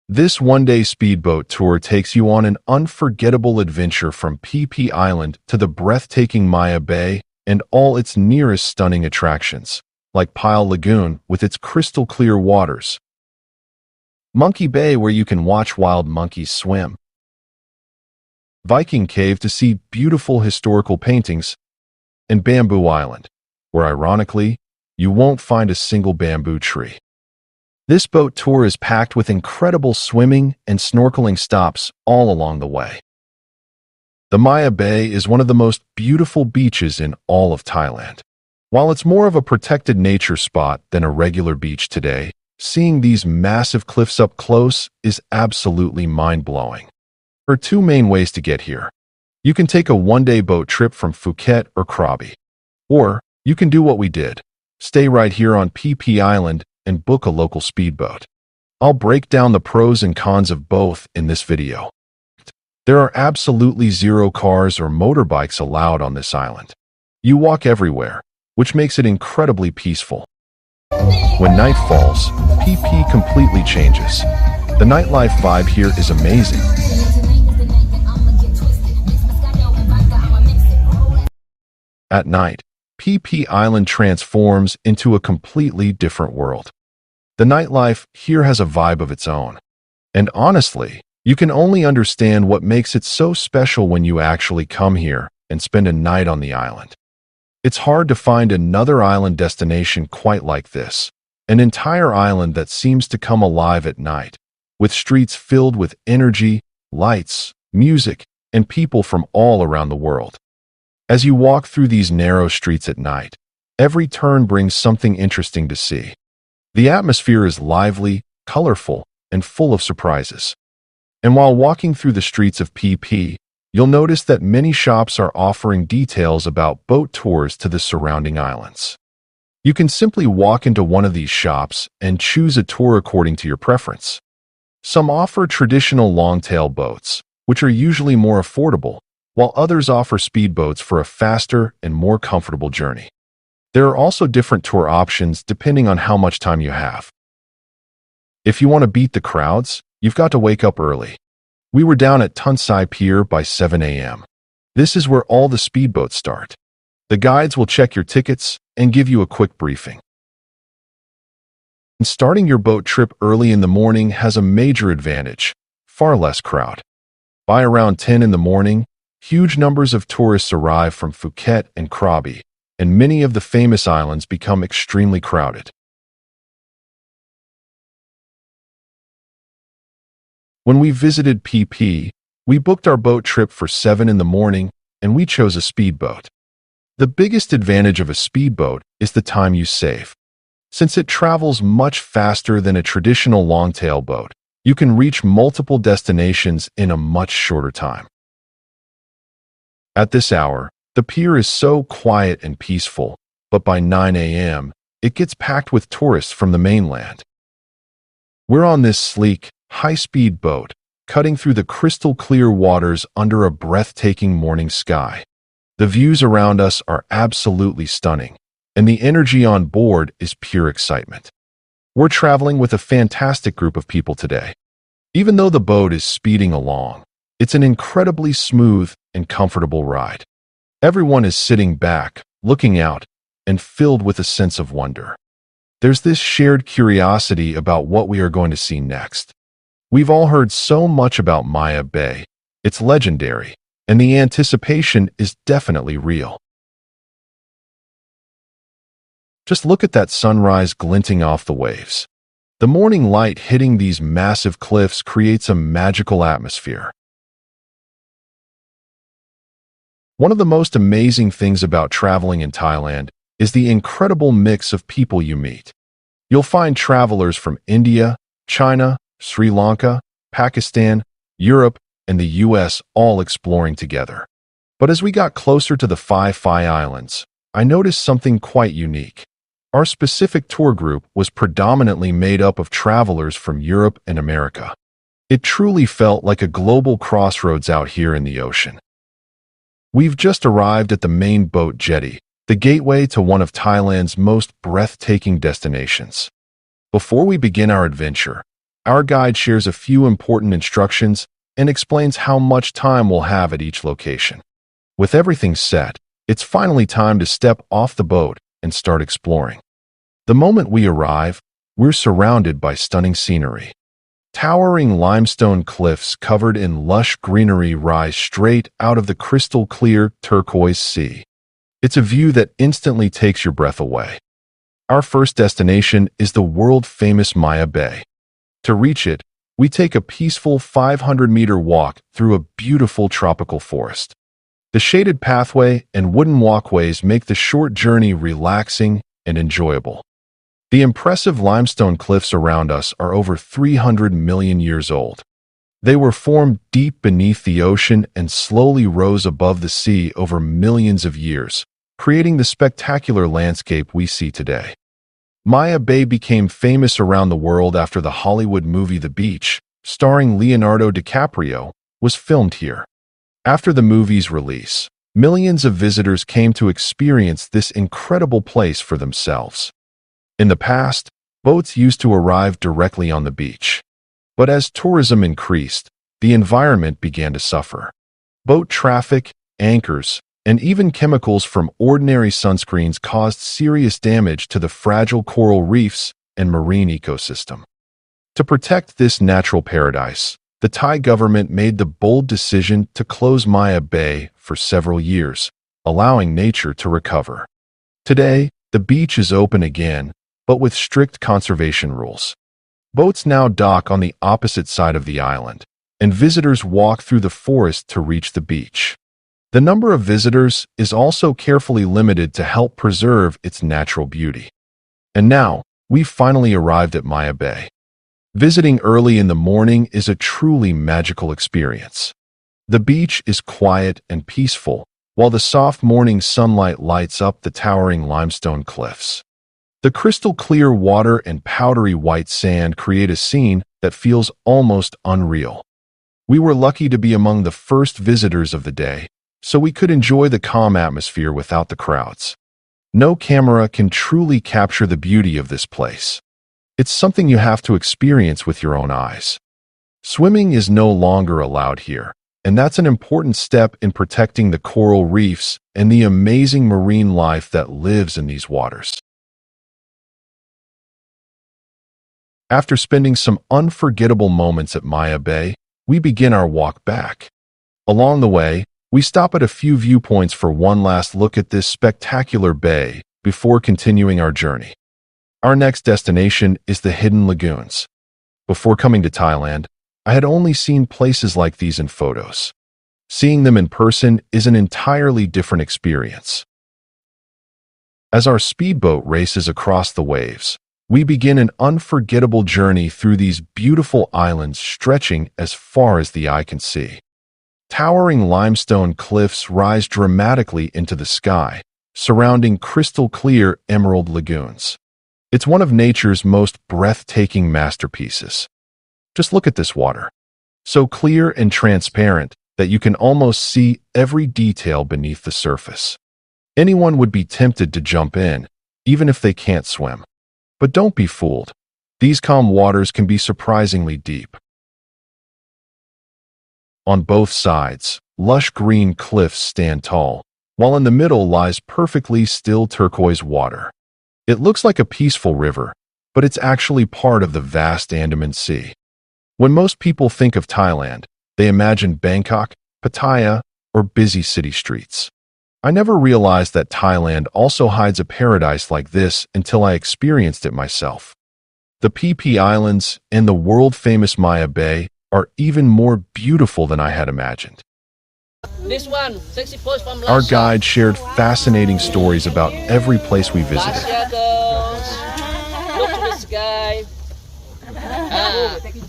This one-day speedboat tour takes you on an unforgettable adventure from Phi Phi Island to the breathtaking MAYABAY and all its nearest stunning attractions, like Pileh Lagoon with its crystal-clear waters, Monkey Bay where you can watch wild monkeys swim, Viking Cave to see beautiful historical paintings, and Bamboo Island, where ironically, you won't find a single bamboo tree. This boat tour is packed with incredible swimming and snorkeling stops all along the way. The MAYABAY is one of the most beautiful beaches in all of Thailand. While it's more of a protected nature spot than a regular beach today, seeing these massive cliffs up close is absolutely mind-blowing. There are two main ways to get here. You can take a one-day boat trip from Phuket or Krabi. Or you can do what we did. Stay right here on Phi Phi Island and book a local speedboat. I'll break down the pros and cons of both in this video. There are absolutely zero cars or motorbikes allowed on this island. You walk everywhere, which makes it incredibly peaceful. When night falls, Phi Phi completely changes. The nightlife vibe here is amazing. At night, Phi Phi Island transforms into a completely different world. The nightlife here has a vibe of its own. And honestly, you can only understand what makes it so special when you actually come here and spend a night on the island. It's hard to find another island destination quite like this, an entire island that seems to come alive at night, with streets filled with energy, lights, music, and people from all around the world. As you walk through these narrow streets at night, every turn brings something interesting to see. The atmosphere is lively, colorful, and full of surprises. And while walking through the streets of Phi Phi, you'll notice that many shops are offering details about boat tours to the surrounding islands. You can simply walk into one of these shops and choose a tour according to your preference. Some offer traditional longtail boats, which are usually more affordable, while others offer speedboats for a faster and more comfortable journey. There are also different tour options depending on how much time you have. If you want to beat the crowds, you've got to wake up early. We were down at Tun Sai Pier by 7 a.m. This is where all the speedboats start. The guides will check your tickets and give you a quick briefing. And starting your boat trip early in the morning has a major advantage: far less crowd. By around 10 in the morning, huge numbers of tourists arrive from Phuket and Krabi, and many of the famous islands become extremely crowded. When we visited Phi Phi, we booked our boat trip for 7 in the morning, and we chose a speedboat. The biggest advantage of a speedboat is the time you save. Since it travels much faster than a traditional longtail boat, you can reach multiple destinations in a much shorter time. At this hour, the pier is so quiet and peaceful, but by 9 a.m., it gets packed with tourists from the mainland. We're on this sleek, high-speed boat, cutting through the crystal-clear waters under a breathtaking morning sky. The views around us are absolutely stunning, and the energy on board is pure excitement. We're traveling with a fantastic group of people today. Even though the boat is speeding along, it's an incredibly smooth and comfortable ride. Everyone is sitting back, looking out, and filled with a sense of wonder. There's this shared curiosity about what we are going to see next. We've all heard so much about MAYABAY. It's legendary, and the anticipation is definitely real. Just look at that sunrise glinting off the waves. The morning light hitting these massive cliffs creates a magical atmosphere. One of the most amazing things about traveling in Thailand is the incredible mix of people you meet. You'll find travelers from India, China, Sri Lanka, Pakistan, Europe, and the US all exploring together. But as we got closer to the Phi Phi Islands, I noticed something quite unique. Our specific tour group was predominantly made up of travelers from Europe and America. It truly felt like a global crossroads out here in the ocean. We've just arrived at the main boat jetty, the gateway to one of Thailand's most breathtaking destinations. Before we begin our adventure, Our guide shares a few important instructions and explains how much time we'll have at each location. With everything set, it's finally time to step off the boat and start exploring. The moment we arrive, we're surrounded by stunning scenery. Towering limestone cliffs covered in lush greenery rise straight out of the crystal-clear turquoise sea. It's a view that instantly takes your breath away. Our first destination is the world-famous MAYABAY. To reach it, we take a peaceful 500-meter walk through a beautiful tropical forest. The shaded pathway and wooden walkways make the short journey relaxing and enjoyable. The impressive limestone cliffs around us are over 300 million years old. They were formed deep beneath the ocean and slowly rose above the sea over millions of years, creating the spectacular landscape we see today. MAYABAY became famous around the world after the Hollywood movie The Beach, starring Leonardo DiCaprio, was filmed here. After the movie's release, millions of visitors came to experience this incredible place for themselves. In the past, boats used to arrive directly on the beach. But as tourism increased, the environment began to suffer. Boat traffic, anchors, and even chemicals from ordinary sunscreens caused serious damage to the fragile coral reefs and marine ecosystem. To protect this natural paradise, the Thai government made the bold decision to close MAYABAY for several years, allowing nature to recover. Today, the beach is open again, but with strict conservation rules. Boats now dock on the opposite side of the island, and visitors walk through the forest to reach the beach. The number of visitors is also carefully limited to help preserve its natural beauty. And now, we've finally arrived at MAYABAY. Visiting early in the morning is a truly magical experience. The beach is quiet and peaceful, while the soft morning sunlight lights up the towering limestone cliffs. The crystal-clear water and powdery white sand create a scene that feels almost unreal. We were lucky to be among the first visitors of the day, so we could enjoy the calm atmosphere without the crowds. No camera can truly capture the beauty of this place. It's something you have to experience with your own eyes. Swimming is no longer allowed here, and that's an important step in protecting the coral reefs and the amazing marine life that lives in these waters. After spending some unforgettable moments at MAYABAY, we begin our walk back. Along the way, we stop at a few viewpoints for one last look at this spectacular bay before continuing our journey. Our next destination is the hidden lagoons. Before coming to Thailand, I had only seen places like these in photos. Seeing them in person is an entirely different experience. As our speedboat races across the waves, we begin an unforgettable journey through these beautiful islands stretching as far as the eye can see. Towering limestone cliffs rise dramatically into the sky, surrounding crystal-clear emerald lagoons. It's one of nature's most breathtaking masterpieces. Just look at this water. So clear and transparent that you can almost see every detail beneath the surface. Anyone would be tempted to jump in, even if they can't swim. But don't be fooled. These calm waters can be surprisingly deep. On both sides, lush green cliffs stand tall, while in the middle lies perfectly still turquoise water. It looks like a peaceful river, but it's actually part of the vast Andaman Sea. When most people think of Thailand, they imagine Bangkok, Pattaya, or busy city streets. I never realized that Thailand also hides a paradise like this until I experienced it myself. The Phi Phi Islands and the world-famous MAYABAY are even more beautiful than I had imagined. This one, sexy post from Our Russia. guide shared fascinating stories about every place we visited. Russia girls, look to the sky.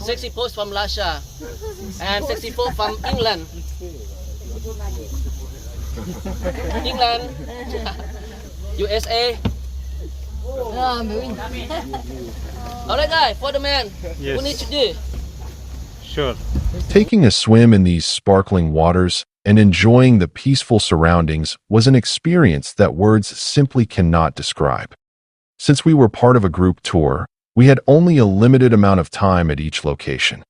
Sexy post from Russia and sexy post from England. England, USA. Alright guys, for the man, Yes. what need to do? Sure. Taking a swim in these sparkling waters and enjoying the peaceful surroundings was an experience that words simply cannot describe. Since we were part of a group tour, We had only a limited amount of time at each location,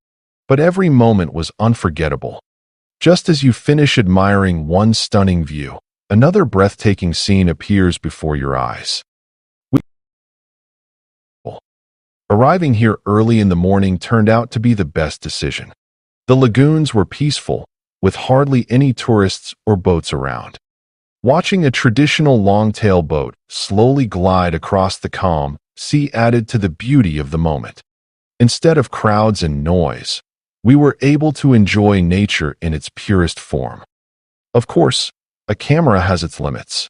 but every moment was unforgettable. Just as you finish admiring one stunning view, another breathtaking scene appears before your eyes. Arriving here early in the morning turned out to be the best decision. The lagoons were peaceful, with hardly any tourists or boats around. Watching a traditional long-tail boat slowly glide across the calm sea added to the beauty of the moment. Instead of crowds and noise, we were able to enjoy nature in its purest form. Of course, a camera has its limits.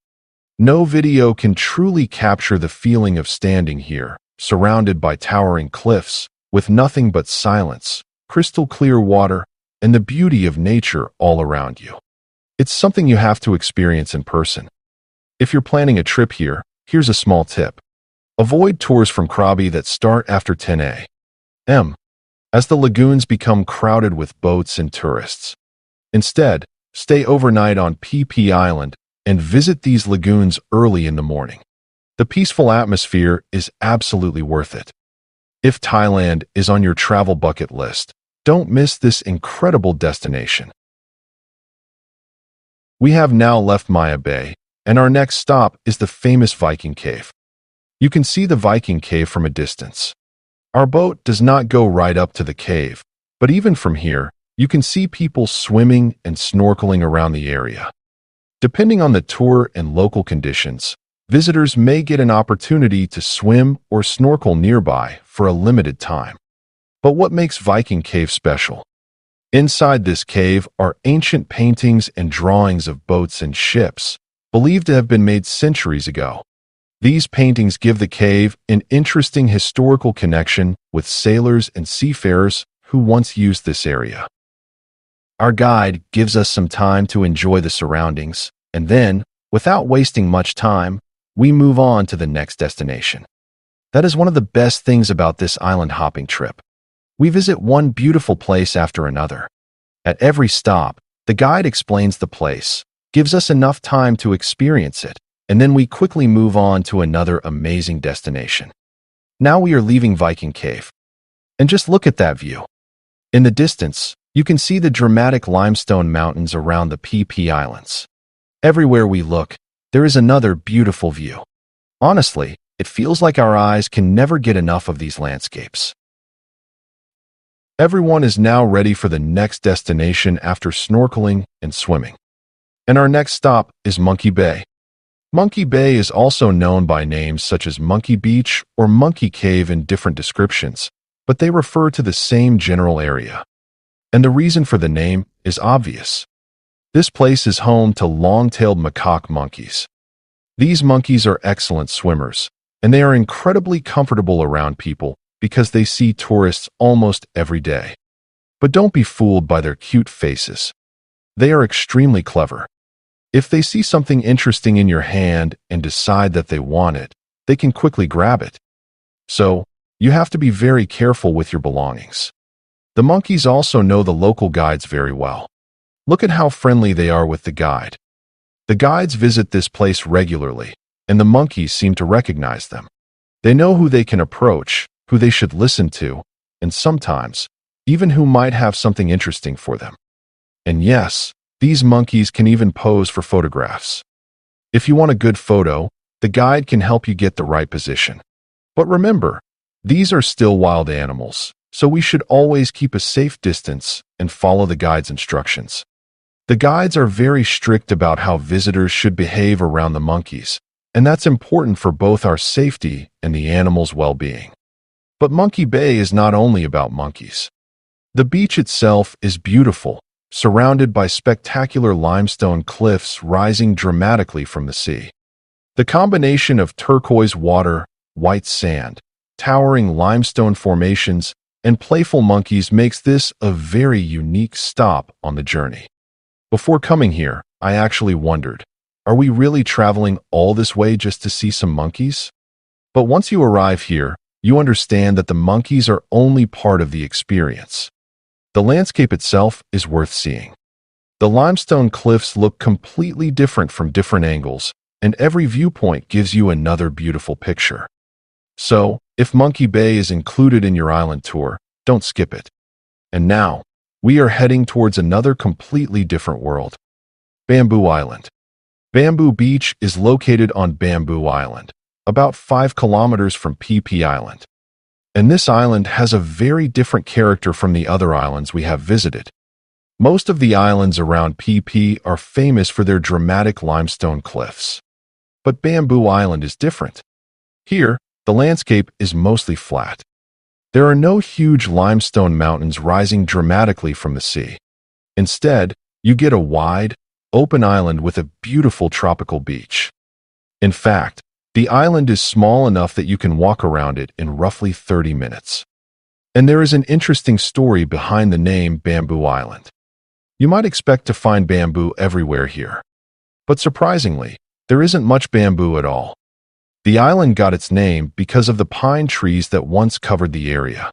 No video can truly capture the feeling of standing here, surrounded by towering cliffs, with nothing but silence, crystal clear water, and the beauty of nature all around you. It's something you have to experience in person. If you're planning a trip here, here's a small tip. Avoid tours from Krabi that start after 10 a.m., as the lagoons become crowded with boats and tourists. Instead, stay overnight on Phi Phi Island and visit these lagoons early in the morning. The peaceful atmosphere is absolutely worth it. If Thailand is on your travel bucket list, don't miss this incredible destination. We have now left MAYABAY, and our next stop is the famous Viking cave. You can see the Viking cave from a distance. Our boat does not go right up to the cave, but even from here, you can see people swimming and snorkeling around the area. Depending on the tour and local conditions, visitors may get an opportunity to swim or snorkel nearby for a limited time. But what makes Viking Cave special? Inside this cave are ancient paintings and drawings of boats and ships, believed to have been made centuries ago. These paintings give the cave an interesting historical connection with sailors and seafarers who once used this area. Our guide gives us some time to enjoy the surroundings, and then, without wasting much time, we move on to the next destination. That is one of the best things about this island hopping trip. We visit one beautiful place after another. At every stop, the guide explains the place, gives us enough time to experience it, and then we quickly move on to another amazing destination. Now we are leaving Viking Cave. And just look at that view. In the distance, you can see the dramatic limestone mountains around the Phi Phi Islands. Everywhere we look, there is another beautiful view. Honestly, it feels like our eyes can never get enough of these landscapes. Everyone is now ready for the next destination after snorkeling and swimming. And our next stop is Monkey Bay. Monkey Bay is also known by names such as Monkey Beach or Monkey Cave in different descriptions, but they refer to the same general area. And the reason for the name is obvious. This place is home to long-tailed macaque monkeys. These monkeys are excellent swimmers, and they are incredibly comfortable around people because they see tourists almost every day. But don't be fooled by their cute faces. They are extremely clever. If they see something interesting in your hand and decide that they want it, they can quickly grab it. So, you have to be very careful with your belongings. The monkeys also know the local guides very well. Look at how friendly they are with the guide. The guides visit this place regularly, and the monkeys seem to recognize them. They know who they can approach, who they should listen to, and sometimes, even who might have something interesting for them. And yes, these monkeys can even pose for photographs. If you want a good photo, the guide can help you get the right position. But remember, these are still wild animals, so we should always keep a safe distance and follow the guide's instructions. The guides are very strict about how visitors should behave around the monkeys, and that's important for both our safety and the animals' well-being. But Monkey Bay is not only about monkeys. The beach itself is beautiful, surrounded by spectacular limestone cliffs rising dramatically from the sea. The combination of turquoise water, white sand, towering limestone formations, and playful monkeys makes this a very unique stop on the journey. Before coming here, I actually wondered, are we really traveling all this way just to see some monkeys? But once you arrive here, you understand that the monkeys are only part of the experience. The landscape itself is worth seeing. The limestone cliffs look completely different from different angles, and every viewpoint gives you another beautiful picture. So, If Monkey Bay is included in your island tour, don't skip it. And now, we are heading towards another completely different world. Bamboo Island. Bamboo Beach is located on Bamboo Island, about 5 kilometers from Phi Phi Island. And this island has a very different character from the other islands we have visited. Most of the islands around Phi Phi are famous for their dramatic limestone cliffs. But Bamboo Island is different. Here, the landscape is mostly flat. There are no huge limestone mountains rising dramatically from the sea. Instead, you get a wide, open island with a beautiful tropical beach. In fact, the island is small enough that you can walk around it in roughly 30 minutes. And there is an interesting story behind the name Bamboo Island. You might expect to find bamboo everywhere here. But surprisingly, there isn't much bamboo at all. The island got its name because of the pine trees that once covered the area.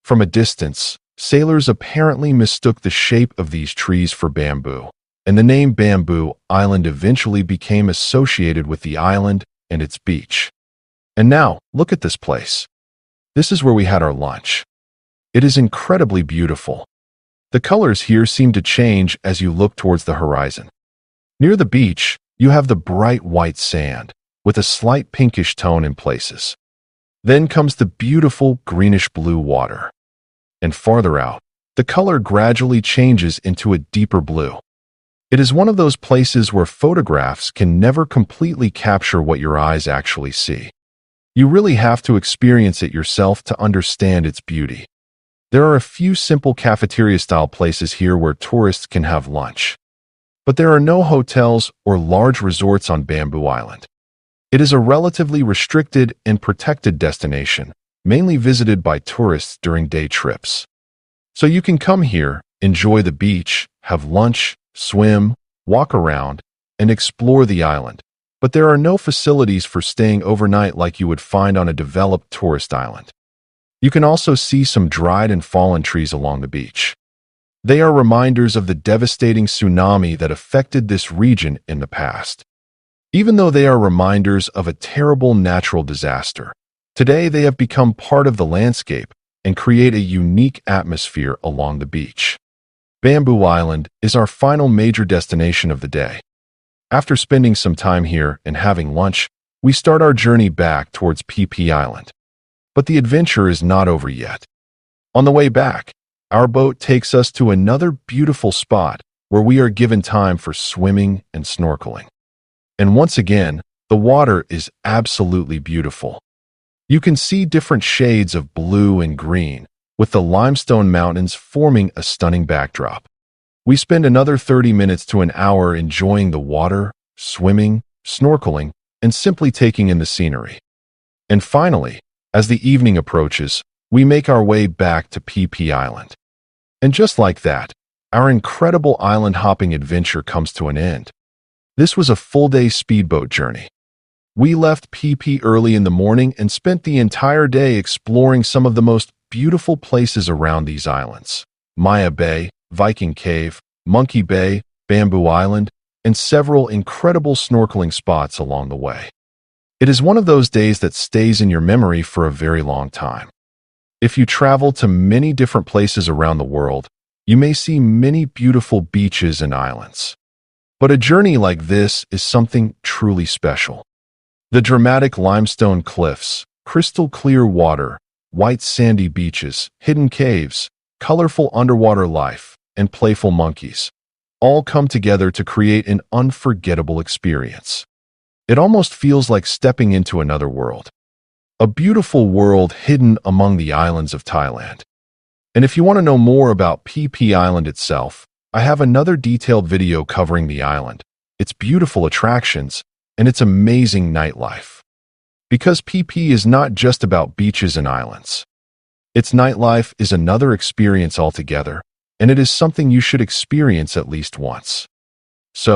From a distance, sailors apparently mistook the shape of these trees for bamboo, and the name Bamboo Island eventually became associated with the island and its beach. And now, look at this place. This is where we had our lunch. It is incredibly beautiful. The colors here seem to change as you look towards the horizon. Near the beach, you have the bright white sand, with a slight pinkish tone in places. Then comes the beautiful greenish-blue water. And farther out, the color gradually changes into a deeper blue. It is one of those places where photographs can never completely capture what your eyes actually see. You really have to experience it yourself to understand its beauty. There are a few simple cafeteria-style places here where tourists can have lunch. But there are no hotels or large resorts on Bamboo Island. It is a relatively restricted and protected destination, mainly visited by tourists during day trips. So you can come here, enjoy the beach, have lunch, swim, walk around, and explore the island. But there are no facilities for staying overnight like you would find on a developed tourist island. You can also see some dried and fallen trees along the beach. They are reminders of the devastating tsunami that affected this region in the past. Even though they are reminders of a terrible natural disaster, today they have become part of the landscape and create a unique atmosphere along the beach. Bamboo Island is our final major destination of the day. After spending some time here and having lunch, we start our journey back towards Phi Phi Island. But the adventure is not over yet. On the way back, our boat takes us to another beautiful spot where we are given time for swimming and snorkeling. And once again, the water is absolutely beautiful. You can see different shades of blue and green, with the limestone mountains forming a stunning backdrop. We spend another 30 minutes to an hour enjoying the water, swimming, snorkeling, and simply taking in the scenery. And finally, as the evening approaches, we make our way back to Phi Phi Island. And just like that, our incredible island hopping adventure comes to an end. This was a full-day speedboat journey. We left Phi Phi early in the morning and spent the entire day exploring some of the most beautiful places around these islands: MAYABAY, Viking Cave, Monkey Bay, Bamboo Island, and several incredible snorkeling spots along the way. It is one of those days that stays in your memory for a very long time. If you travel to many different places around the world, you may see many beautiful beaches and islands. But a journey like this is something truly special. The dramatic limestone cliffs, crystal clear water, white sandy beaches, hidden caves, colorful underwater life, and playful monkeys all come together to create an unforgettable experience. It almost feels like stepping into another world. A beautiful world hidden among the islands of Thailand. And if you want to know more about Phi Phi Island itself, I have another detailed video covering the island, its beautiful attractions, and its amazing nightlife. Because Phi Phi is not just about beaches and islands. Its nightlife is another experience altogether, and it is something you should experience at least once. So,